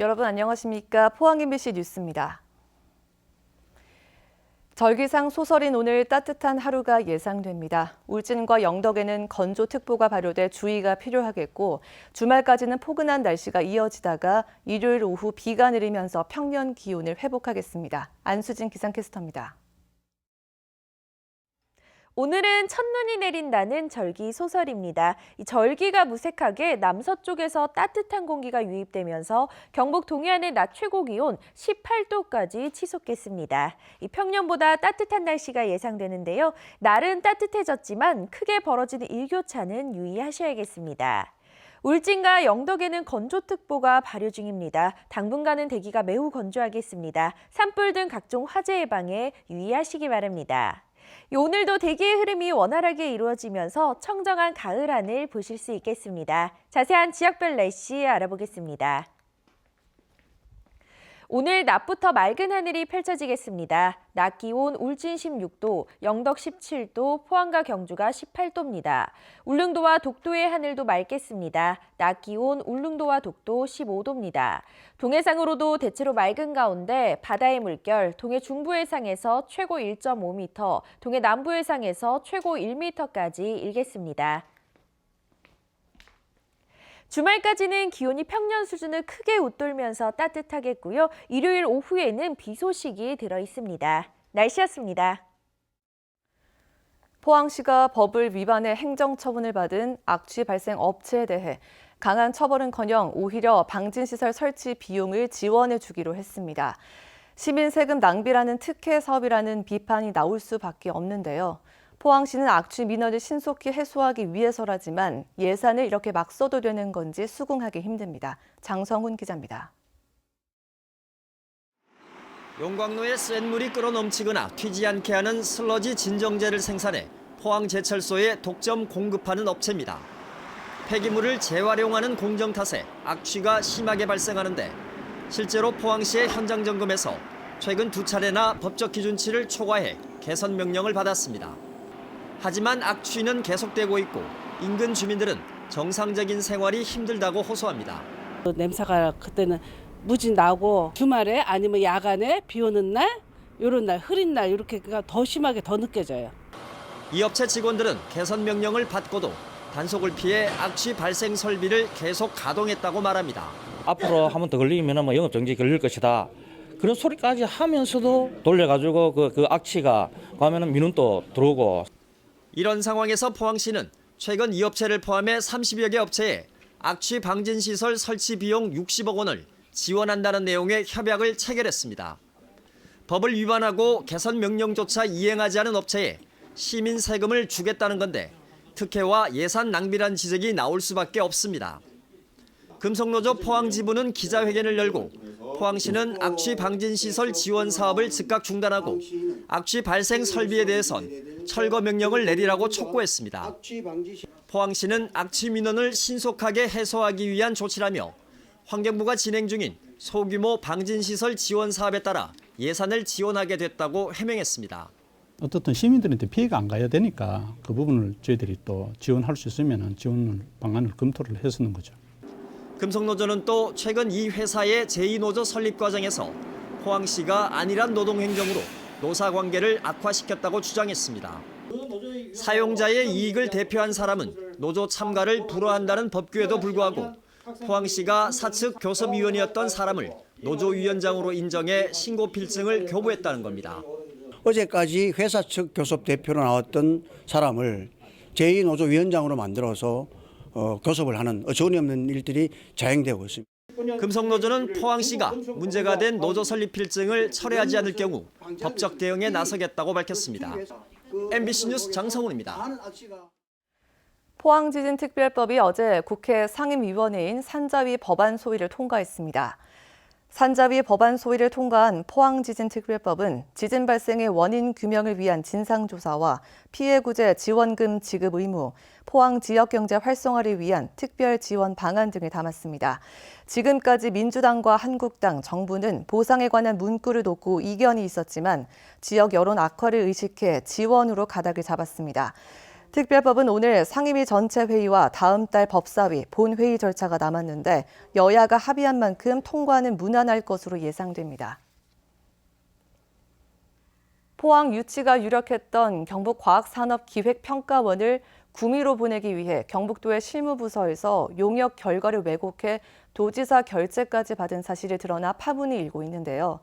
여러분 안녕하십니까? 포항 MBC 뉴스입니다. 절기상 소설인 오늘 따뜻한 하루가 예상됩니다. 울진과 영덕에는 건조특보가 발효돼 주의가 필요하겠고 주말까지는 포근한 날씨가 이어지다가 일요일 오후 비가 내리면서 평년 기온을 회복하겠습니다. 안수진 기상캐스터입니다. 오늘은 첫눈이 내린다는 절기 소설입니다. 이 절기가 무색하게 남서쪽에서 따뜻한 공기가 유입되면서 경북 동해안의 낮 최고 기온 18도까지 치솟겠습니다. 이 평년보다 따뜻한 날씨가 예상되는데요. 날은 따뜻해졌지만 크게 벌어지는 일교차는 유의하셔야겠습니다. 울진과 영덕에는 건조특보가 발효 중입니다. 당분간은 대기가 매우 건조하겠습니다. 산불 등 각종 화재 예방에 유의하시기 바랍니다. 오늘도 대기의 흐름이 원활하게 이루어지면서 청정한 가을 하늘 보실 수 있겠습니다. 자세한 지역별 날씨 알아보겠습니다. 오늘 낮부터 맑은 하늘이 펼쳐지겠습니다. 낮 기온 울진 16도, 영덕 17도, 포항과 경주가 18도입니다. 울릉도와 독도의 하늘도 맑겠습니다. 낮 기온 울릉도와 독도 15도입니다. 동해상으로도 대체로 맑은 가운데 바다의 물결 동해 중부해상에서 최고 1.5m, 동해 남부해상에서 최고 1m까지 일겠습니다. 주말까지는 기온이 평년 수준을 크게 웃돌면서 따뜻하겠고요. 일요일 오후에는 비 소식이 들어 있습니다. 날씨였습니다. 포항시가 법을 위반해 행정처분을 받은 악취 발생 업체에 대해 강한 처벌은커녕 오히려 방진시설 설치 비용을 지원해 주기로 했습니다. 시민 세금 낭비라는 특혜 사업이라는 비판이 나올 수밖에 없는데요. 포항시는 악취 민원을 신속히 해소하기 위해서라지만 예산을 이렇게 막 써도 되는 건지 수긍하기 힘듭니다. 장성훈 기자입니다. 용광로에 센 물이 끓어넘치거나 튀지 않게 하는 슬러지 진정제를 생산해 포항제철소에 독점 공급하는 업체입니다. 폐기물을 재활용하는 공정 탓에 악취가 심하게 발생하는데 실제로 포항시의 현장 점검에서 최근 2차례나 법적 기준치를 초과해 개선 명령을 받았습니다. 하지만 악취는 계속되고 있고 인근 주민들은 정상적인 생활이 힘들다고 호소합니다. 냄새가 그때는 무지 나고 주말에 아니면 야간에 비 오는 날, 이런 날, 흐린 날 이렇게가 더 심하게 더 느껴져요. 이 업체 직원들은 개선 명령을 받고도 단속을 피해 악취 발생 설비를 계속 가동했다고 말합니다. 앞으로 한 번 더 걸리면 영업 정지 걸릴 것이다. 그런 소리까지 하면서도 돌려가지고 그 악취가 가면은 민원도 들어오고. 이런 상황에서 포항시는 최근 이 업체를 포함해 30여 개 업체에 악취 방진 시설 설치 비용 60억 원을 지원한다는 내용의 협약을 체결했습니다. 법을 위반하고 개선 명령조차 이행하지 않은 업체에 시민 세금을 주겠다는 건데 특혜와 예산 낭비란 지적이 나올 수밖에 없습니다. 금속노조 포항지부는 기자회견을 열고 포항시는 악취 방진 시설 지원 사업을 즉각 중단하고 악취 발생 설비에 대해선 철거 명령을 내리라고 촉구했습니다. 포항시는 악취 민원을 신속하게 해소하기 위한 조치라며 환경부가 진행 중인 소규모 방진 시설 지원 사업에 따라 예산을 지원하게 됐다고 해명했습니다. 어떻든 시민들한테 피해가 안 가야 되니까 그 부분을 저희들이 또 지원할 수 있으면 지원 방안을 검토를 했었는 거죠. 금속노조는 또 최근 이 회사의 제2노조 설립 과정에서 포항시가 안일한 노동행정으로 노사관계를 악화시켰다고 주장했습니다. 사용자의 이익을 대표한 사람은 노조 참가를 불허한다는 법규에도 불구하고 포항시가 사측 교섭위원이었던 사람을 노조위원장으로 인정해 신고 필증을 교부했다는 겁니다. 어제까지 회사 측 교섭 대표로 나왔던 사람을 제2노조위원장으로 만들어서 교섭을 하는 어처구니없는 일들이 자행되고 있습니다. 금속노조는 포항시가 문제가 된 노조 설립 필증을 철회하지 않을 경우 법적 대응에 나서겠다고 밝혔습니다. MBC 뉴스 장성훈입니다. 포항지진특별법이 어제 국회 상임위원회인 산자위 법안 소위를 통과했습니다. 산자위 법안 소위를 통과한 포항지진특별법은 지진 발생의 원인 규명을 위한 진상조사와 피해구제 지원금 지급 의무, 포항 지역경제 활성화를 위한 특별 지원 방안 등을 담았습니다. 지금까지 민주당과 한국당, 정부는 보상에 관한 문구를 놓고 이견이 있었지만 지역 여론 악화를 의식해 지원으로 가닥을 잡았습니다. 특별법은 오늘 상임위 전체 회의와 다음 달 법사위 본회의 절차가 남았는데 여야가 합의한 만큼 통과는 무난할 것으로 예상됩니다. 포항 유치가 유력했던 경북과학산업기획평가원을 구미로 보내기 위해 경북도의 실무부서에서 용역 결과를 왜곡해 도지사 결재까지 받은 사실이 드러나 파문이 일고 있는데요.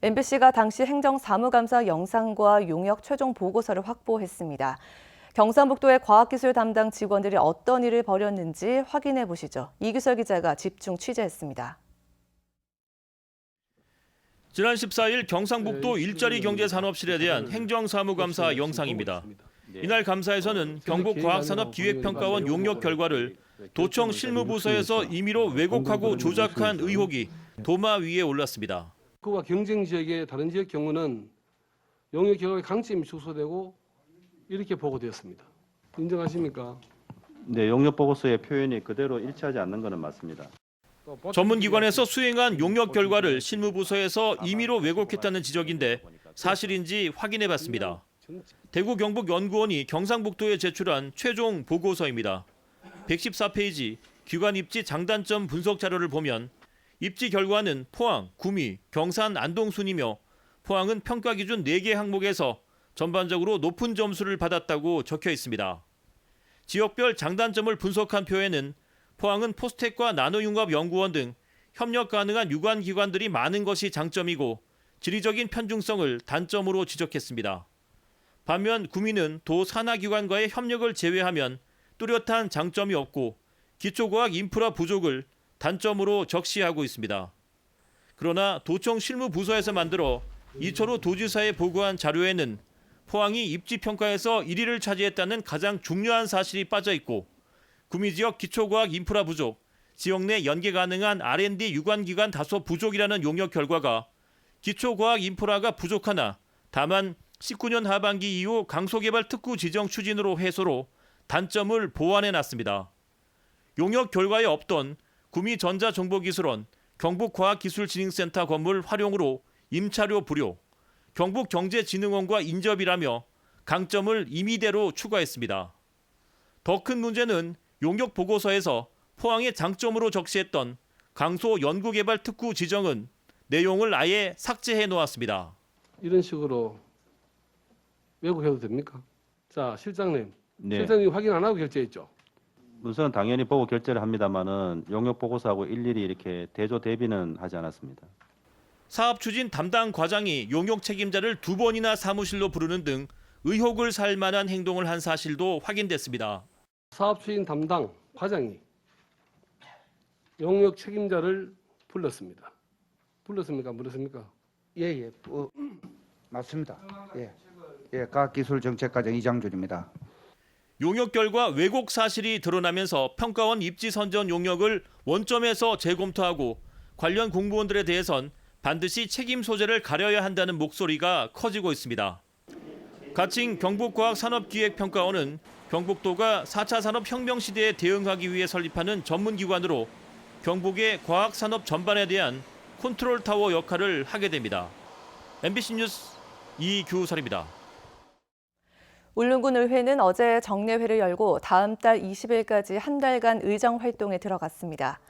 MBC가 당시 행정사무감사 영상과 용역 최종 보고서를 확보했습니다. 경상북도의 과학기술 담당 직원들이 어떤 일을 벌였는지 확인해 보시죠. 이규설 기자가 집중 취재했습니다. 지난 14일 경상북도 일자리 경제산업실에 대한 행정사무감사 영상입니다. 이날 감사에서는 경북과학산업기획평가원 용역 결과를 도청 실무부서에서 임의로 왜곡하고 조작한 의혹이 도마 위에 올랐습니다. 그와 경쟁 지역의 다른 지역 경우는 용역 결과의 강점이 축소되고 이렇게 보고되었습니다. 인정하십니까? 네, 용역 보고서의 표현이 그대로 일치하지 않는 것은 맞습니다. 전문기관에서 수행한 용역 결과를 실무부서에서 임의로 왜곡했다는 지적인데 사실인지 확인해봤습니다. 대구 경북연구원이 경상북도에 제출한 최종 보고서입니다. 114페이지 기관 입지 장단점 분석 자료를 보면 입지 결과는 포항, 구미, 경산, 안동 순이며 포항은 평가 기준 4개 항목에서 전반적으로 높은 점수를 받았다고 적혀 있습니다. 지역별 장단점을 분석한 표에는 포항은 포스텍과 나노융합연구원 등 협력 가능한 유관 기관들이 많은 것이 장점이고 지리적인 편중성을 단점으로 지적했습니다. 반면 구미는 도 산하기관과의 협력을 제외하면 뚜렷한 장점이 없고 기초과학 인프라 부족을 단점으로 적시하고 있습니다. 그러나 도청 실무부서에서 만들어 이철우 도지사에 보고한 자료에는 포항이 입지평가에서 1위를 차지했다는 가장 중요한 사실이 빠져 있고 구미 지역 기초과학 인프라 부족, 지역 내 연계 가능한 R&D 유관기관 다소 부족이라는 용역 결과가 기초과학 인프라가 부족하나 다만 19년 하반기 이후 강소개발 특구 지정 추진으로 해소로 단점을 보완해놨습니다. 용역 결과에 없던 구미 전자정보기술원, 경북과학기술진흥센터 건물 활용으로 임차료 불용, 경북경제진흥원과 인접이라며 강점을 임의대로 추가했습니다. 더 큰 문제는 용역 보고서에서 포항의 장점으로 적시했던 강소 연구개발 특구 지정은 내용을 아예 삭제해 놓았습니다. 이런 식으로 왜곡해도 됩니까? 자, 실장님. 네. 실장님 확인 안 하고 결재했죠? 문서는 당연히 보고 결재를 합니다만은 용역 보고서하고 일일이 이렇게 대조 대비는 하지 않았습니다. 사업 추진 담당 과장이 용역 책임자를 2번이나 사무실로 부르는 등 의혹을 살 만한 행동을 한 사실도 확인됐습니다. 사업 추진 담당 과장이 용역 책임자를 불렀습니다. 불렀습니까? 안 불렀습니까? 예, 맞습니다. 예, 과학기술정책과장 이장준입니다. 용역 결과 왜곡 사실이 드러나면서 평가원 입지 선전 용역을 원점에서 재검토하고 관련 공무원들에 대해선 반드시 책임 소재를 가려야 한다는 목소리가 커지고 있습니다. 가칭 경북과학산업기획평가원은 경북도가 4차 산업혁명 시대에 대응하기 위해 설립하는 전문기관으로 경북의 과학산업 전반에 대한 컨트롤 타워 역할을 하게 됩니다. MBC 뉴스 이규설입니다. 울릉군 의회는 어제 정례회를 열고 다음 달 20일까지 한 달간 의정 활동에 들어갔습니다.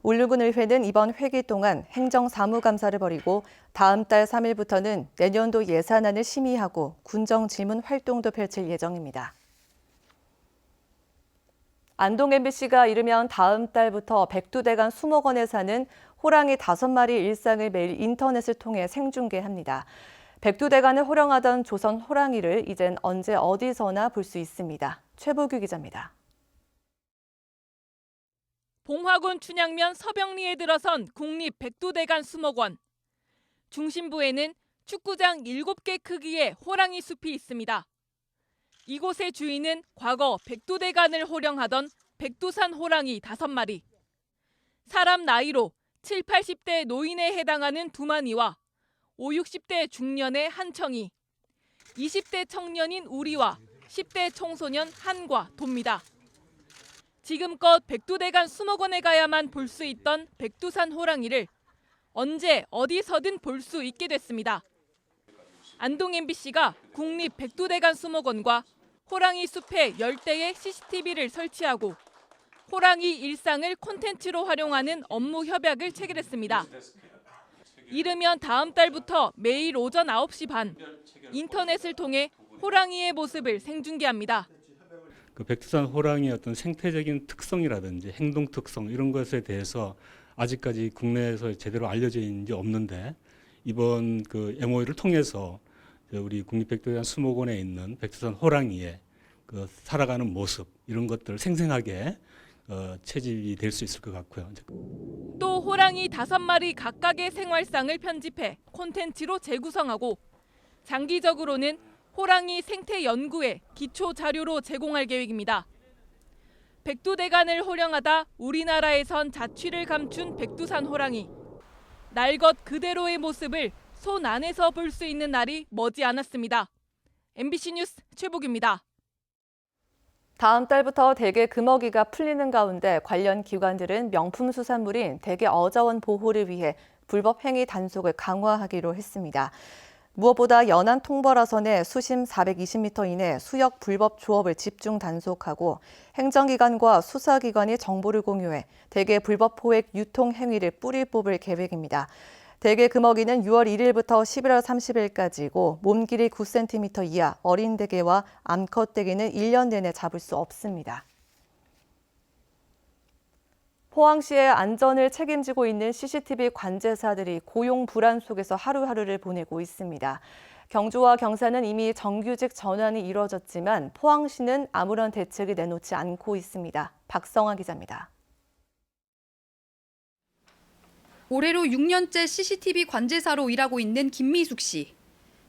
울릉군 의회는 이번 회기 동안 행정사무감사를 벌이고 다음 달 3일부터는 내년도 예산안을 심의하고 군정 질문 활동도 펼칠 예정입니다. 안동 MBC가 이르면 다음 달부터 백두대간 수목원에 사는 호랑이 5마리 일상을 매일 인터넷을 통해 생중계합니다. 백두대간을 호령하던 조선 호랑이를 이젠 언제 어디서나 볼 수 있습니다. 최보규 기자입니다. 봉화군 춘향면 서병리에 들어선 국립 백두대간 수목원. 중심부에는 축구장 7개 크기의 호랑이 숲이 있습니다. 이곳의 주인은 과거 백두대간을 호령하던 백두산 호랑이 5마리. 사람 나이로 7, 80대 노인에 해당하는 2마리와 5, 60대 중년의 한청이, 20대 청년인 우리와 10대 청소년 한과 돕니다. 지금껏 백두대간 수목원에 가야만 볼 수 있던 백두산 호랑이를 언제 어디서든 볼 수 있게 됐습니다. 안동 MBC가 국립 백두대간 수목원과 호랑이 숲에 10대의 CCTV를 설치하고 호랑이 일상을 콘텐츠로 활용하는 업무 협약을 체결했습니다. 이르면 다음 달부터 매일 오전 9시 반 인터넷을 통해 호랑이의 모습을 생중계합니다. 그 백두산 호랑이의 어떤 생태적인 특성이라든지 행동 특성 이런 것에 대해서 아직까지 국내에서 제대로 알려져 있는 게 없는데 이번 그 MOU를 통해서 우리 국립백두산 수목원에 있는 백두산 호랑이의 그 살아가는 모습 이런 것들을 생생하게 채집이 될 수 있을 것 같고요. 또 호랑이 5마리 각각의 생활상을 편집해 콘텐츠로 재구성하고 장기적으로는 호랑이 생태 연구에 기초 자료로 제공할 계획입니다. 백두대간을 호령하다 우리나라에선 자취를 감춘 백두산 호랑이. 날 것 그대로의 모습을 손 안에서 볼 수 있는 날이 머지않았습니다. MBC 뉴스 최복입니다. 다음 달부터 대게 금어기가 풀리는 가운데 관련 기관들은 명품 수산물인 대게 어자원 보호를 위해 불법 행위 단속을 강화하기로 했습니다. 무엇보다 연안 통벌화선의 수심 420m 이내 수역 불법 조업을 집중 단속하고 행정기관과 수사기관이 정보를 공유해 대게 불법 포획 유통 행위를 뿌리 뽑을 계획입니다. 대게 금어기는 6월 1일부터 11월 30일까지고 몸 길이 9cm 이하 어린 대게와 암컷 대게는 1년 내내 잡을 수 없습니다. 포항시의 안전을 책임지고 있는 CCTV 관제사들이 고용 불안 속에서 하루하루를 보내고 있습니다. 경주와 경산은 이미 정규직 전환이 이루어졌지만 포항시는 아무런 대책을 내놓지 않고 있습니다. 박성아 기자입니다. 올해로 6년째 CCTV 관제사로 일하고 있는 김미숙 씨.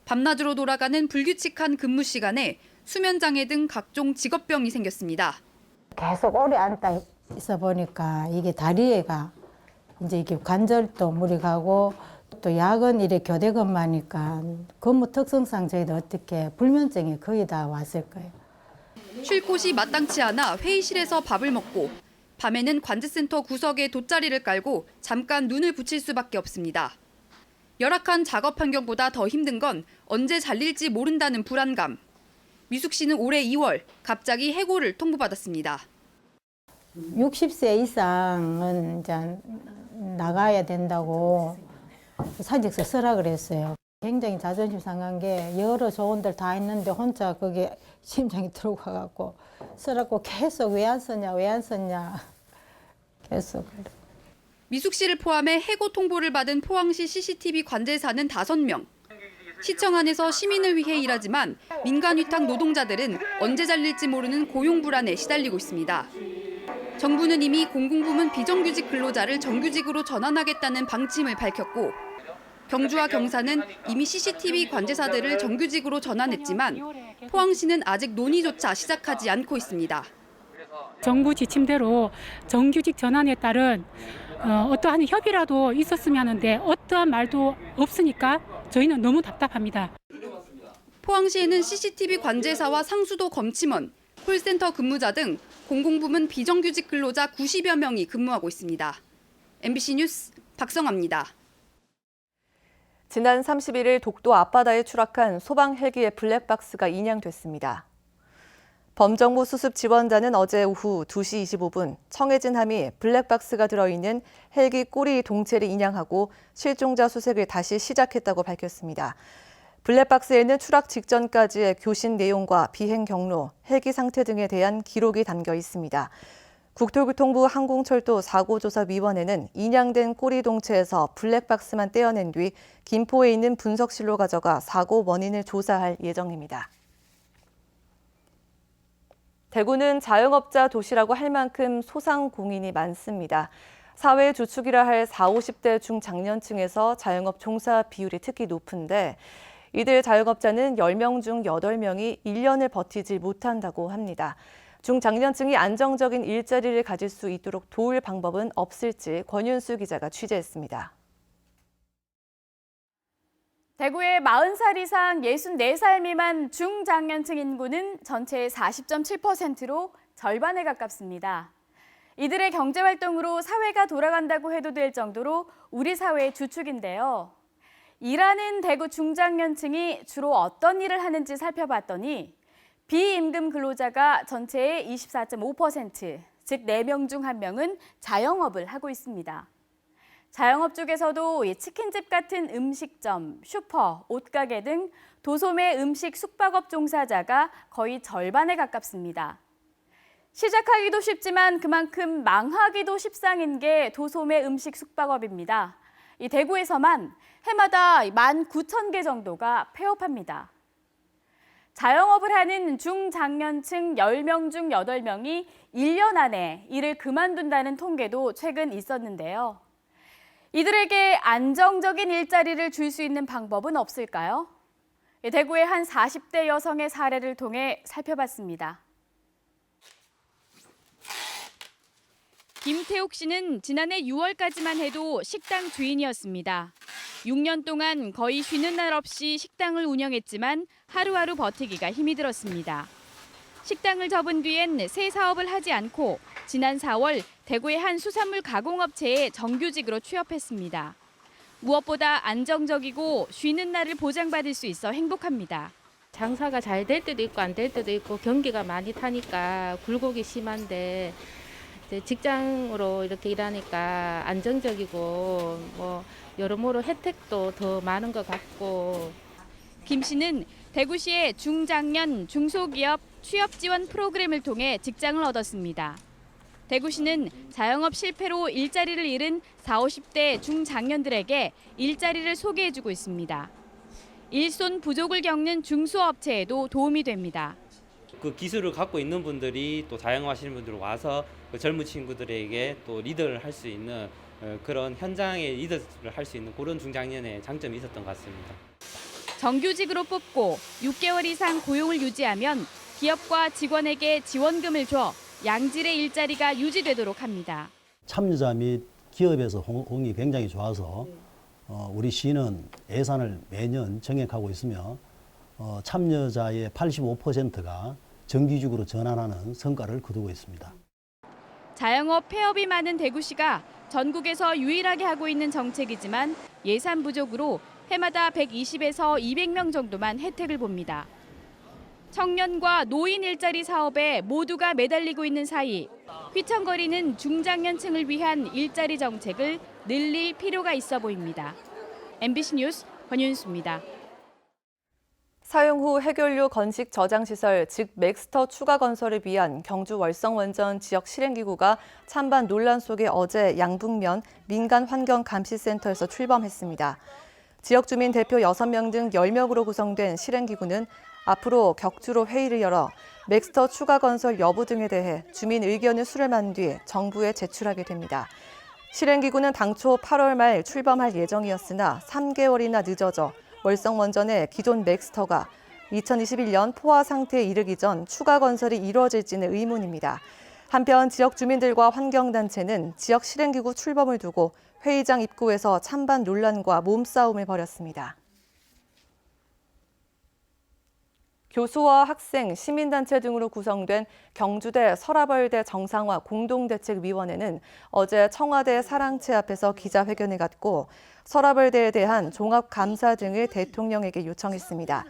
밤낮으로 돌아가는 불규칙한 근무 시간에 수면장애 등 각종 직업병이 생겼습니다. 계속 오래 앉아 있어 보니까 이게 다리에가 이제 이게 관절도 무리 가고 또 야근 일에 교대근무 하니까 근무 특성상 저희도 어떻게 불면증이 거의 다 왔을 거예요. 쉴 곳이 마땅치 않아 회의실에서 밥을 먹고 밤에는 관제센터 구석에 돗자리를 깔고 잠깐 눈을 붙일 수밖에 없습니다. 열악한 작업 환경보다 더 힘든 건 언제 잘릴지 모른다는 불안감. 미숙 씨는 올해 2월 갑자기 해고를 통보받았습니다. 60세 이상은 이제 나가야 된다고 사직서 쓰라 그랬어요. 굉장히 자존심 상한 게 여러 조언들 다 했는데 혼자 그게 심장이 들고 가갖고 쓰라고 계속 왜 안 썼냐 계속. 미숙 씨를 포함해 해고 통보를 받은 포항시 CCTV 관제사는 5명. 시청 안에서 시민을 위해 일하지만 민간 위탁 노동자들은 언제 잘릴지 모르는 고용 불안에 시달리고 있습니다. 정부는 이미 공공부문 비정규직 근로자를 정규직으로 전환하겠다는 방침을 밝혔고 경주와 경산은 이미 CCTV 관제사들을 정규직으로 전환했지만 포항시는 아직 논의조차 시작하지 않고 있습니다. 정부 지침대로 정규직 전환에 따른 어떠한 협의라도 있었으면 하는데 어떠한 말도 없으니까 저희는 너무 답답합니다. 포항시에는 CCTV 관제사와 상수도 검침원, 콜센터 근무자 등 공공부문 비정규직 근로자 90여 명이 근무하고 있습니다. MBC 뉴스 박성아입니다. 지난 31일 독도 앞바다에 추락한 소방 헬기의 블랙박스가 인양됐습니다. 범정부 수습 지원단은 어제 오후 2시 25분 청해진 함이 블랙박스가 들어있는 헬기 꼬리 동체를 인양하고 실종자 수색을 다시 시작했다고 밝혔습니다. 블랙박스에는 추락 직전까지의 교신 내용과 비행 경로, 헬기 상태 등에 대한 기록이 담겨 있습니다. 국토교통부 항공철도 사고조사위원회는 인양된 꼬리 동체에서 블랙박스만 떼어낸 뒤 김포에 있는 분석실로 가져가 사고 원인을 조사할 예정입니다. 대구는 자영업자 도시라고 할 만큼 소상공인이 많습니다. 사회 주축이라 할 40, 50대 중장년층에서 자영업 종사 비율이 특히 높은데 이들 자영업자는 10명 중 8명이 1년을 버티지 못한다고 합니다. 중장년층이 안정적인 일자리를 가질 수 있도록 도울 방법은 없을지 권윤수 기자가 취재했습니다. 대구의 40살 이상 64살 미만 중장년층 인구는 전체의 40.7%로 절반에 가깝습니다. 이들의 경제활동으로 사회가 돌아간다고 해도 될 정도로 우리 사회의 주축인데요. 일하는 대구 중장년층이 주로 어떤 일을 하는지 살펴봤더니 비임금 근로자가 전체의 24.5%, 즉 4명 중 1명은 자영업을 하고 있습니다. 자영업 쪽에서도 치킨집 같은 음식점, 슈퍼, 옷가게 등 도소매 음식 숙박업 종사자가 거의 절반에 가깝습니다. 시작하기도 쉽지만 그만큼 망하기도 십상인 게 도소매 음식 숙박업입니다. 이 대구에서만 해마다 19,000개 정도가 폐업합니다. 자영업을 하는 중장년층 10명 중 8명이 1년 안에 일을 그만둔다는 통계도 최근 있었는데요. 이들에게 안정적인 일자리를 줄 수 있는 방법은 없을까요? 대구의 한 40대 여성의 사례를 통해 살펴봤습니다. 김태옥 씨는 지난해 6월까지만 해도 식당 주인이었습니다. 6년 동안 거의 쉬는 날 없이 식당을 운영했지만 하루하루 버티기가 힘이 들었습니다. 식당을 접은 뒤엔 새 사업을 하지 않고 지난 4월 대구의 한 수산물 가공업체에 정규직으로 취업했습니다. 무엇보다 안정적이고 쉬는 날을 보장받을 수 있어 행복합니다. 장사가 잘 될 때도 있고 안 될 때도 있고 경기가 많이 타니까 굴곡이 심한데 이제 직장으로 이렇게 일하니까 안정적이고 여러모로 혜택도 더 많은 것 같고. 김 씨는 대구시의 중장년 중소기업 취업 지원 프로그램을 통해 직장을 얻었습니다. 대구시는 자영업 실패로 일자리를 잃은 40, 50대 중장년들에게 일자리를 소개해주고 있습니다. 일손 부족을 겪는 중소업체에도 도움이 됩니다. 그 기술을 갖고 있는 분들이 또 자영업하시는 분들 와서 그 젊은 친구들에게 또 리더를 할 수 있는 그런 현장의 리더를 할 수 있는 그런 중장년의 장점이 있었던 것 같습니다. 정규직으로 뽑고 6개월 이상 고용을 유지하면 기업과 직원에게 지원금을 줘 양질의 일자리가 유지되도록 합니다. 참여자 및 기업에서 호응이 굉장히 좋아서 우리 시는 예산을 매년 정액하고 있으며 참여자의 85%가 정규직으로 전환하는 성과를 거두고 있습니다. 자영업 폐업이 많은 대구시가 전국에서 유일하게 하고 있는 정책이지만 예산 부족으로 해마다 120에서 200명 정도만 혜택을 봅니다. 청년과 노인 일자리 사업에 모두가 매달리고 있는 사이 휘청거리는 중장년층을 위한 일자리 정책을 늘릴 필요가 있어 보입니다. MBC 뉴스 권윤수입니다. 사용 후 해결료 건식 저장시설, 즉 맥스터 추가 건설을 위한 경주 월성원전 지역 실행기구가 찬반 논란 속에 어제 양북면 민간환경감시센터에서 출범했습니다. 지역 주민 대표 6명 등 10명으로 구성된 실행기구는 앞으로 격주로 회의를 열어 맥스터 추가 건설 여부 등에 대해 주민 의견을 수렴한 뒤 정부에 제출하게 됩니다. 실행기구는 당초 8월 말 출범할 예정이었으나 3개월이나 늦어져 월성원전의 기존 맥스터가 2021년 포화 상태에 이르기 전 추가 건설이 이루어질지는 의문입니다. 한편 지역 주민들과 환경단체는 지역 실행기구 출범을 두고 회의장 입구에서 찬반 논란과 몸싸움을 벌였습니다. 교수와 학생, 시민단체 등으로 구성된 경주대 서라벌대 정상화 공동대책위원회는 어제 청와대 사랑채 앞에서 기자회견을 갖고 서라벌대에 대한 종합감사 등을 대통령에게 요청했습니다.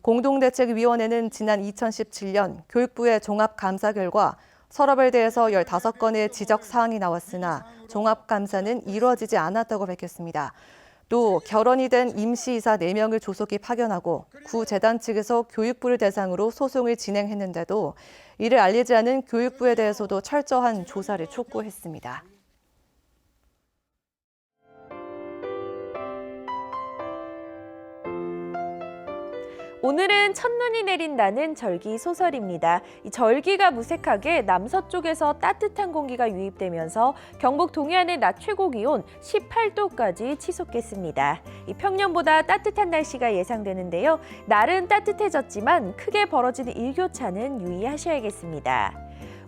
공동대책위원회는 지난 2017년 교육부의 종합감사 결과 서라벌대에서 15건의 지적사항이 나왔으나 종합감사는 이루어지지 않았다고 밝혔습니다. 또 결혼이 된 임시이사 4명을 조속히 파견하고 구 재단 측에서 교육부를 대상으로 소송을 진행했는데도 이를 알리지 않은 교육부에 대해서도 철저한 조사를 촉구했습니다. 오늘은 첫눈이 내린다는 절기 소설입니다. 이 절기가 무색하게 남서쪽에서 따뜻한 공기가 유입되면서 경북 동해안의 낮 최고 기온 18도까지 치솟겠습니다. 이 평년보다 따뜻한 날씨가 예상되는데요. 날은 따뜻해졌지만 크게 벌어지는 일교차는 유의하셔야겠습니다.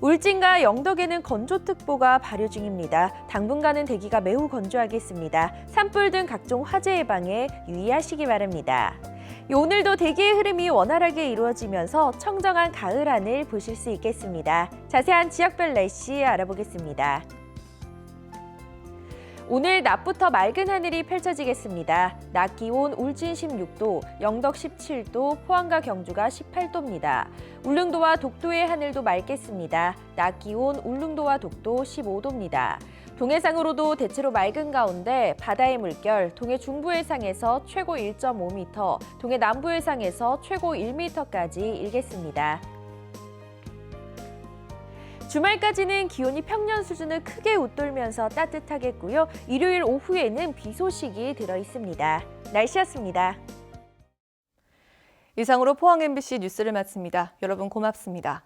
울진과 영덕에는 건조특보가 발효 중입니다. 당분간은 대기가 매우 건조하겠습니다. 산불 등 각종 화재 예방에 유의하시기 바랍니다. 오늘도 대기의 흐름이 원활하게 이루어지면서 청정한 가을 하늘 보실 수 있겠습니다. 자세한 지역별 날씨 알아보겠습니다. 오늘 낮부터 맑은 하늘이 펼쳐지겠습니다. 낮 기온 울진 16도, 영덕 17도, 포항과 경주가 18도입니다. 울릉도와 독도의 하늘도 맑겠습니다. 낮 기온 울릉도와 독도 15도입니다. 동해상으로도 대체로 맑은 가운데 바다의 물결, 동해 중부해상에서 최고 1.5m, 동해 남부해상에서 최고 1m까지 일겠습니다. 주말까지는 기온이 평년 수준을 크게 웃돌면서 따뜻하겠고요. 일요일 오후에는 비 소식이 들어 있습니다. 날씨였습니다. 이상으로 포항 MBC 뉴스를 마칩니다. 여러분 고맙습니다.